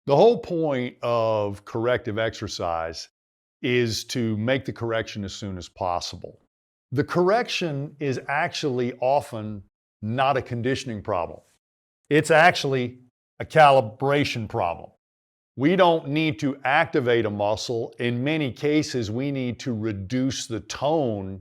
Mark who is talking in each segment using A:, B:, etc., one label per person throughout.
A: The whole point of corrective exercise is to make the correction as soon as possible. The correction is actually often not a conditioning problem. It's actually a calibration problem. We don't need to activate a muscle. In many cases, we need to reduce the tone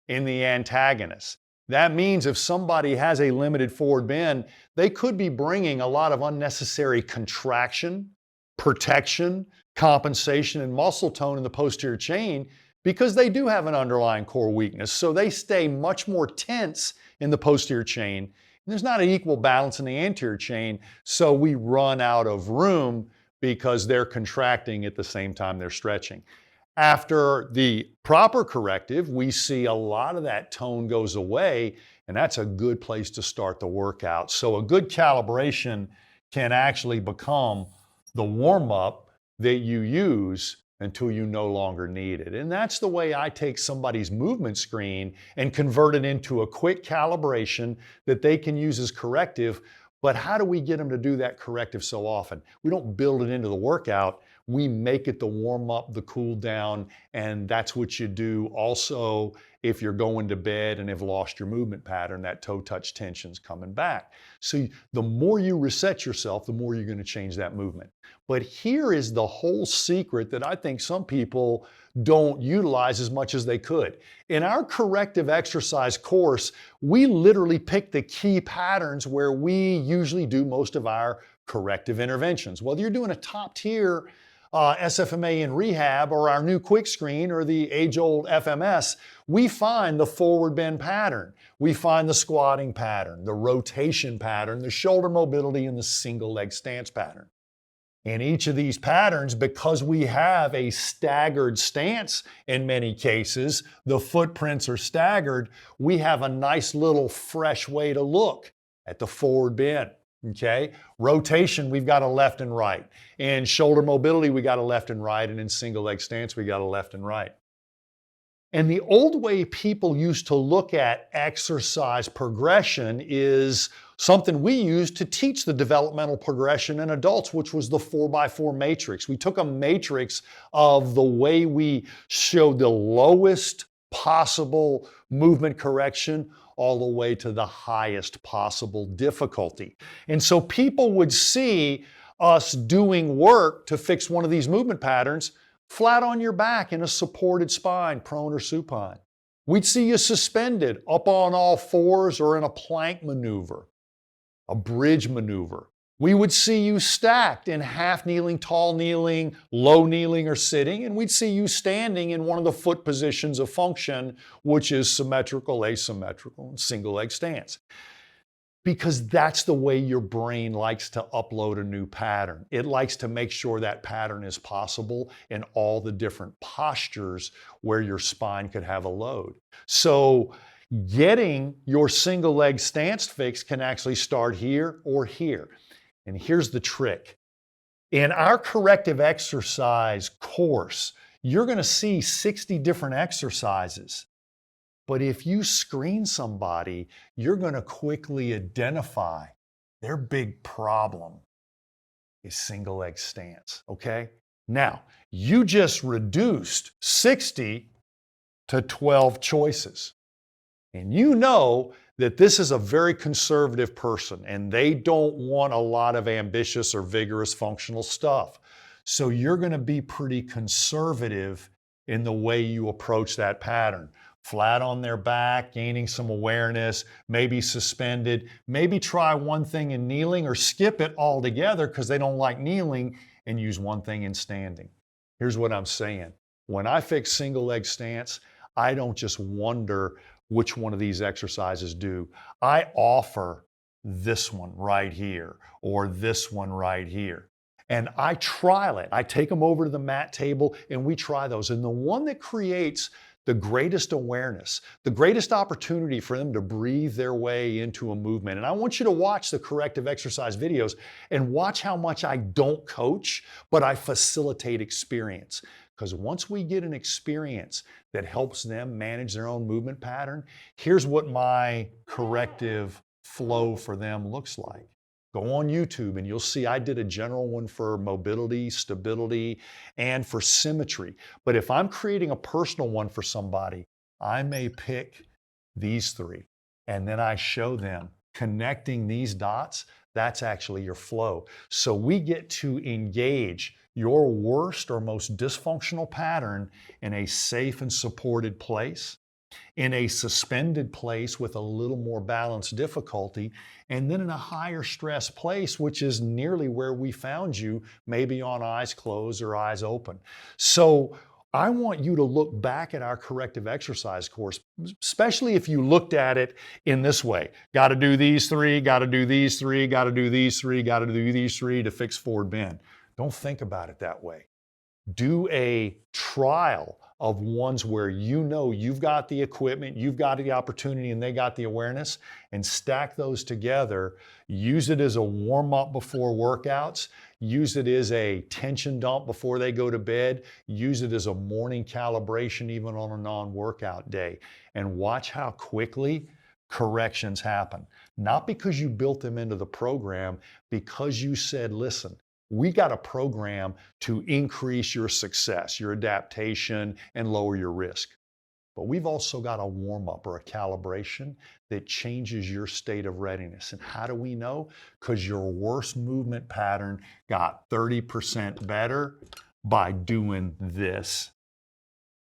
A: in the antagonist. That means if somebody has a limited forward bend, they could be bringing a lot of unnecessary contraction, protection, compensation, and muscle tone in the posterior chain because they do have an underlying core weakness. So they stay much more tense in the posterior chain. And there's not an equal balance in the anterior chain, so we run out of room because they're contracting at the same time they're stretching. After the proper corrective, we see a lot of that tone goes away, and that's a good place to start the workout. So a good calibration can actually become the warm-up that you use until you no longer need it. And that's the way I take somebody's movement screen and convert it into a quick calibration that they can use as corrective. But how do we get them to do that corrective so often? We don't build it into the workout. We make it the warm up, the cool down, and that's what you do also if you're going to bed and have lost your movement pattern, that toe touch tension's coming back. So the more you reset yourself, the more you're going to change that movement. But here is the whole secret that I think some people don't utilize as much as they could. In our corrective exercise course, we literally pick the key patterns where we usually do most of our corrective interventions. Whether you're doing a top tier SFMA in rehab or our new quick screen or the age-old FMS, we find the forward bend pattern. We find the squatting pattern, the rotation pattern, the shoulder mobility, and the single leg stance pattern. In each of these patterns, because we have a staggered stance in many cases, the footprints are staggered, we have a nice little fresh way to look at the forward bend. Okay, rotation, we've got a left and right. In shoulder mobility, we got a left and right. And in single leg stance, we got a left and right. And the old way people used to look at exercise progression is something we used to teach the developmental progression in adults, which was the 4x4 matrix. We took a matrix of the way we showed the lowest possible movement correction all the way to the highest possible difficulty. And so people would see us doing work to fix one of these movement patterns flat on your back in a supported spine, prone or supine. We'd see you suspended up on all fours or in a plank maneuver, a bridge maneuver. We would see you stacked in half kneeling, tall kneeling, low kneeling, or sitting, and we'd see you standing in one of the foot positions of function, which is symmetrical, asymmetrical, and single leg stance. Because that's the way your brain likes to upload a new pattern. It likes to make sure that pattern is possible in all the different postures where your spine could have a load. So getting your single leg stance fixed can actually start here or here. And here's the trick. In our corrective exercise course, you're going to see 60 different exercises. But if you screen somebody, you're going to quickly identify their big problem is single leg stance, okay? Now, you just reduced 60 to 12 choices. And you know that this is a very conservative person and they don't want a lot of ambitious or vigorous functional stuff. So you're going to be pretty conservative in the way you approach that pattern. Flat on their back, gaining some awareness, maybe suspended, maybe try one thing in kneeling or skip it altogether because they don't like kneeling and use one thing in standing. Here's what I'm saying. When I fix single leg stance, I don't just wonder which one of these exercises do. I offer this one right here or this one right here. And I trial it. I take them over to the mat table and we try those. And the one that creates the greatest awareness, the greatest opportunity for them to breathe their way into a movement. And I want you to watch the corrective exercise videos and watch how much I don't coach, but I facilitate experience. Because once we get an experience that helps them manage their own movement pattern, here's what my corrective flow for them looks like. Go on YouTube and you'll see I did a general one for mobility, stability, and for symmetry. But if I'm creating a personal one for somebody, I may pick these three and then I show them connecting these dots. That's actually your flow. So we get to engage your worst or most dysfunctional pattern in a safe and supported place, in a suspended place with a little more balanced difficulty, and then in a higher stress place, which is nearly where we found you, maybe on eyes closed or eyes open. So I want you to look back at our corrective exercise course, especially if you looked at it in this way. Got to do these three, got to do these three, got to do these three, got to do these three to fix forward bend. Don't think about it that way. Do a trial of ones where you know you've got the equipment, you've got the opportunity, and they got the awareness, and stack those together. Use it as a warm-up before workouts. Use it as a tension dump before they go to bed. Use it as a morning calibration even on a non-workout day. And watch how quickly corrections happen. Not because you built them into the program, because you said, listen, we got a program to increase your success, your adaptation, and lower your risk. But we've also got a warm-up or a calibration that changes your state of readiness. And how do we know? Because your worst movement pattern got 30% better by doing this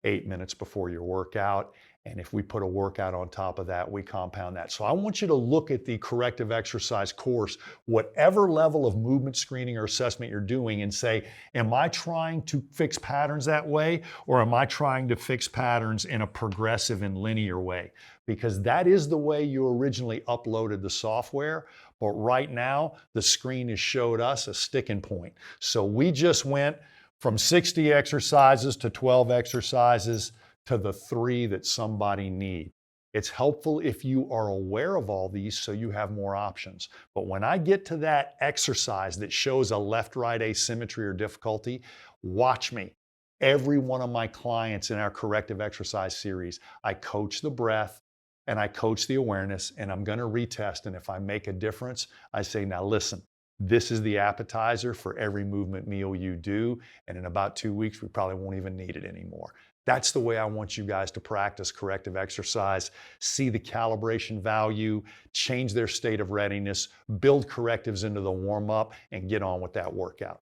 A: 8 minutes before your workout. And if we put a workout on top of that, we compound that. So I want you to look at the corrective exercise course, whatever level of movement screening or assessment you're doing, and say, am I trying to fix patterns that way? Or am I trying to fix patterns in a progressive and linear way? Because that is the way you originally uploaded the software. But right now, the screen has showed us a sticking point. So we just went from 60 exercises to 12 exercises to the 3 that somebody needs. It's helpful if you are aware of all these so you have more options. But when I get to that exercise that shows a left-right asymmetry or difficulty, watch me. Every one of my clients in our corrective exercise series, I coach the breath and I coach the awareness, and I'm going to retest. And if I make a difference, I say, now listen, this is the appetizer for every movement meal you do. And in about 2 weeks, we probably won't even need it anymore. That's the way I want you guys to practice corrective exercise, see the calibration value, change their state of readiness, build correctives into the warm-up, and get on with that workout.